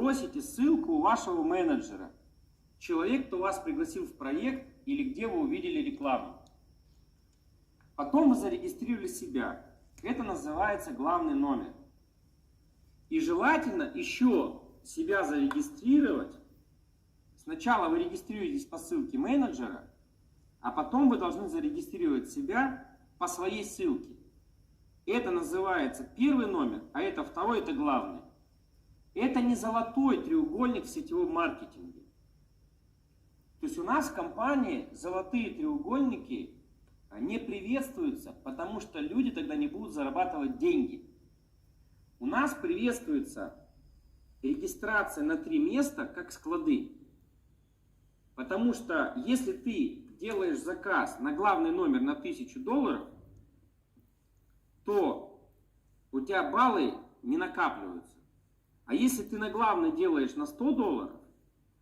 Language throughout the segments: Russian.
просите ссылку у вашего менеджера. Человек, кто вас пригласил в проект или где вы увидели рекламу. Потом вы зарегистрировали себя. Это называется главный номер. И желательно еще себя зарегистрировать. Сначала вы регистрируетесь по ссылке менеджера, а потом вы должны зарегистрировать себя по своей ссылке. Это называется первый номер, а это второй, это главный. Это не золотой треугольник в сетевом маркетинге. То есть у нас в компании золотые треугольники не приветствуются, потому что люди тогда не будут зарабатывать деньги. У нас приветствуется регистрация на 3 места, как склады. Потому что если ты делаешь заказ на главный номер на $1000, то у тебя баллы не накапливаются. А если ты на главный делаешь на $100,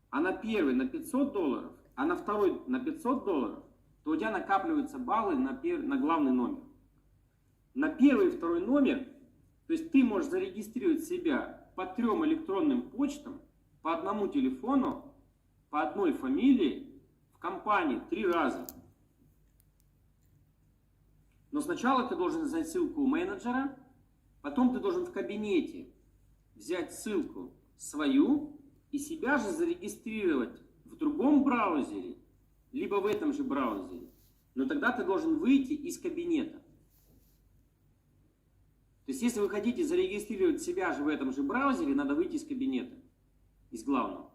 а на первый на $500, а на второй на $500, то у тебя накапливаются баллы на главный номер. На первый и второй номер, то есть ты можешь зарегистрировать себя по 3 электронным почтам, по 1 телефону, по 1 фамилии в компании 3 раза. Но сначала ты должен взять ссылку у менеджера, потом ты должен в кабинете взять ссылку свою и себя же зарегистрировать в другом браузере, либо в этом же браузере. Но тогда ты должен выйти из кабинета. То есть, если вы хотите зарегистрировать себя же в этом же браузере, надо выйти из кабинета, из главного,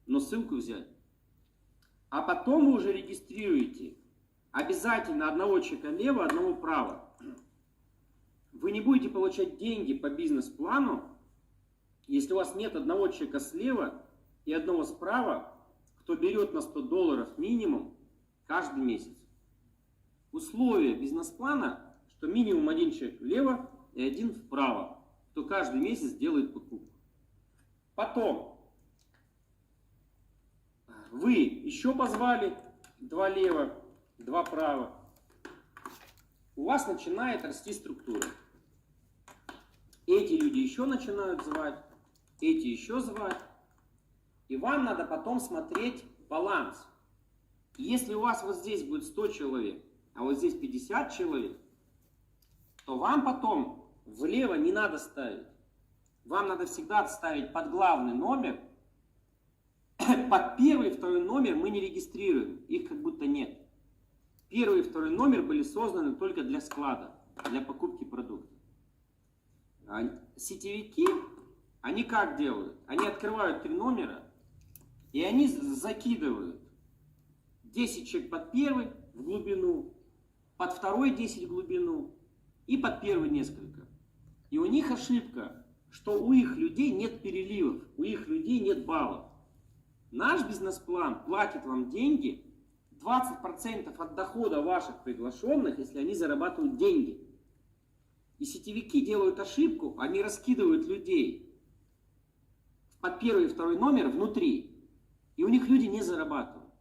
но ссылку взять. А потом вы уже регистрируете обязательно одного чека лево, одного право. Вы не будете получать деньги по бизнес-плану, если у вас нет одного чека слева и одного справа, кто берет на $100 минимум каждый месяц. Условие бизнес-плана, что минимум 1 чек влево и 1 вправо, кто каждый месяц делает покупку. Потом вы еще позвали 2 лево, 2 право. У вас начинает расти структура. Эти люди еще начинают звать, эти еще звать. И вам надо потом смотреть баланс. Если у вас вот здесь будет 100 человек, а вот здесь 50 человек, то вам потом влево не надо ставить. Вам надо всегда ставить под главный номер. Под первый и второй номер мы не регистрируем, их как будто нет. Первый и второй номер были созданы только для склада, для покупки продукта. Сетевики, они как делают? Они открывают 3 номера, и они закидывают 10 человек под первый в глубину, под второй 10 в глубину и под первый несколько. И у них ошибка, что у их людей нет переливов, у их людей нет баллов. Наш бизнес-план платит вам деньги 20% от дохода ваших приглашенных, если они зарабатывают деньги. И сетевики делают ошибку, они раскидывают людей под первый и второй номер внутри. И у них люди не зарабатывают,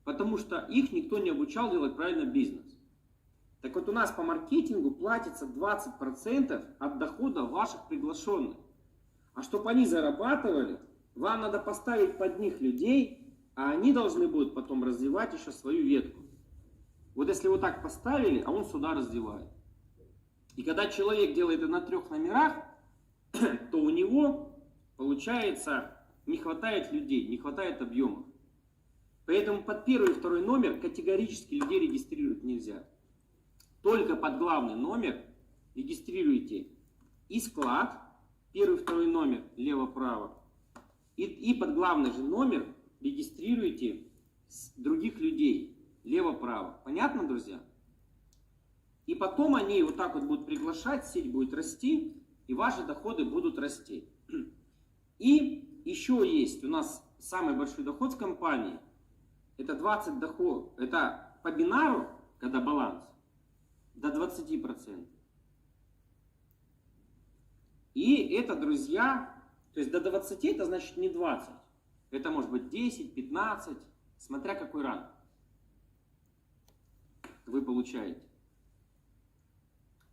потому что их никто не обучал делать правильно бизнес. Так вот у нас по маркетингу платится 20% от дохода ваших приглашенных. А чтобы они зарабатывали, вам надо поставить под них людей, а они должны будут потом развивать еще свою ветку. Вот если вот так поставили, а он сюда развивает. И когда человек делает это на 3 номерах, то у него, получается, не хватает людей, не хватает объемов. Поэтому под первый и второй номер категорически людей регистрировать нельзя. Только под главный номер регистрируйте и склад, первый и второй номер лево-право, и под главный же номер регистрируйте других людей лево-право. Понятно, друзья? И потом они вот так вот будут приглашать, сеть будет расти, и ваши доходы будут расти. И еще есть у нас самый большой доход с компании. Это 20 доход. Это по бинару, когда баланс, до 20%. И это, друзья, то есть до 20 это значит не 20. Это может быть 10, 15, смотря какой ранг вы получаете.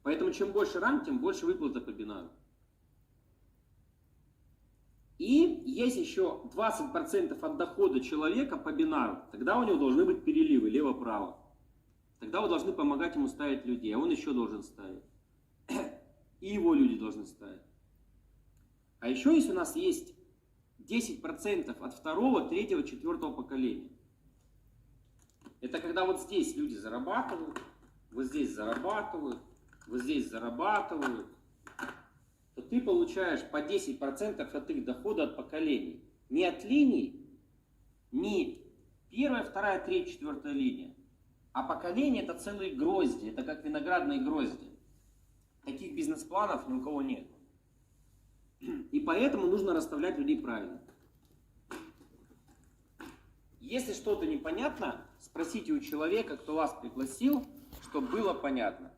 Поэтому чем больше ранг, тем больше выплата по бинару. И есть еще 20% от дохода человека по бинару. Тогда у него должны быть переливы лево-право. Тогда вы должны помогать ему ставить людей, а он еще должен ставить. И его люди должны ставить. А еще если у нас есть 10% от второго, третьего, четвертого поколения. Это когда вот здесь люди зарабатывают, вот здесь зарабатывают, вот здесь зарабатывают, то ты получаешь по 10% от их дохода от поколений. Не от линий, не первая, вторая, третья, четвертая линия, а поколение это целые грозди, это как виноградные грозди. Таких бизнес-планов ни у кого нет. И поэтому нужно расставлять людей правильно. Если что-то непонятно, спросите у человека, кто вас пригласил, чтобы было понятно.